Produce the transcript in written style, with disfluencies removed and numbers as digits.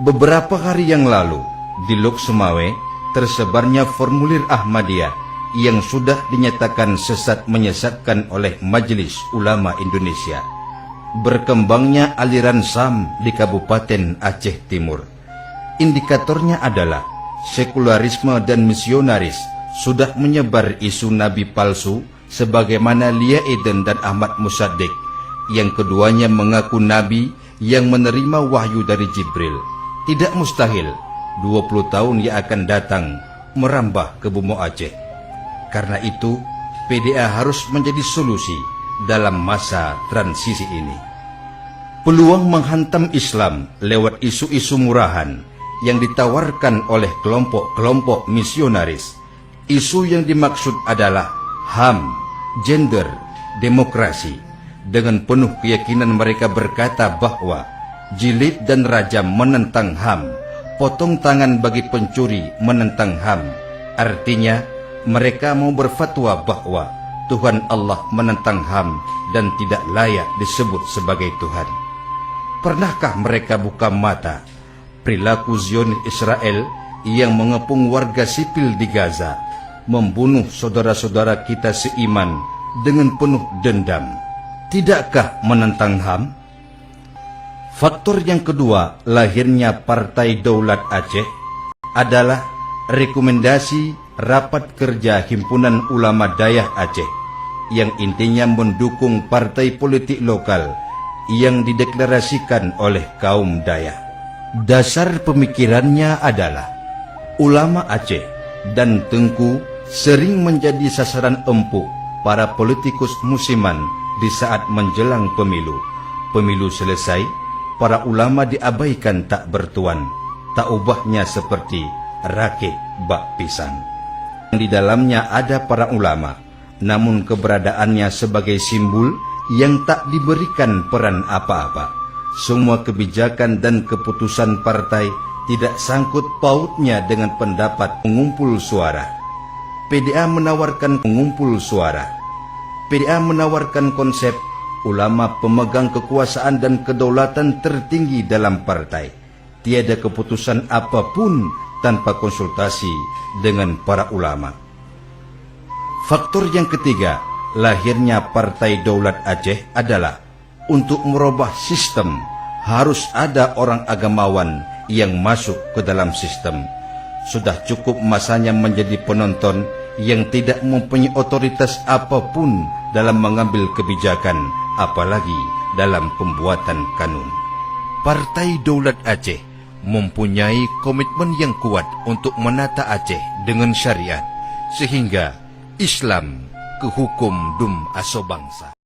Beberapa hari yang lalu, di Lok Sumawe, tersebarnya formulir Ahmadiyah yang sudah dinyatakan sesat menyesatkan oleh Majelis Ulama Indonesia. Berkembangnya aliran SAM di Kabupaten Aceh Timur. Indikatornya adalah sekularisme dan misionaris sudah menyebar isu nabi palsu sebagaimana Lia Eden dan Ahmad Musaddiq, yang keduanya mengaku nabi yang menerima wahyu dari Jibril. Tidak mustahil 20 tahun yang akan datang merambah ke Bumi Aceh. Karena itu, PDA harus menjadi solusi dalam masa transisi ini. Peluang menghantam Islam lewat isu-isu murahan yang ditawarkan oleh kelompok-kelompok misionaris. Isu yang dimaksud adalah HAM, gender, demokrasi. Dengan penuh keyakinan mereka berkata bahwa jilid dan rajam menentang HAM, potong tangan bagi pencuri menentang HAM. Artinya, mereka mau berfatwa bahwa Tuhan Allah menentang HAM dan tidak layak disebut sebagai Tuhan. Pernahkah mereka buka mata perilaku Zionis Israel yang mengepung warga sipil di Gaza, membunuh saudara-saudara kita seiman dengan penuh dendam? Tidakkah menentang HAM? Faktor yang kedua lahirnya Partai Daulat Aceh adalah rekomendasi Rapat Kerja Himpunan Ulama Dayah Aceh yang intinya mendukung partai politik lokal yang dideklarasikan oleh kaum Dayak. Dasar pemikirannya adalah ulama Aceh dan Tengku sering menjadi sasaran empuk para politikus musiman di saat menjelang pemilu. Pemilu selesai, para ulama diabaikan tak bertuan, tak ubahnya seperti rakit bak pisang. Di dalamnya ada para ulama, namun keberadaannya sebagai simbol yang tak diberikan peran apa-apa. Semua kebijakan dan keputusan partai tidak sangkut pautnya dengan pendapat pengumpul suara. PDA menawarkan pengumpul suara. PDA menawarkan konsep ulama pemegang kekuasaan dan kedaulatan tertinggi dalam partai. Tiada keputusan apapun tanpa konsultasi dengan para ulama. Faktor yang ketiga, lahirnya Partai Daulat Aceh adalah untuk merubah sistem harus ada orang agamawan yang masuk ke dalam sistem. Sudah cukup masanya menjadi penonton yang tidak mempunyai otoritas apapun dalam mengambil kebijakan, apalagi dalam pembuatan kanun. Partai Daulat Aceh mempunyai komitmen yang kuat untuk menata Aceh dengan syariat, sehingga Islam ke hukum dum asobangsa.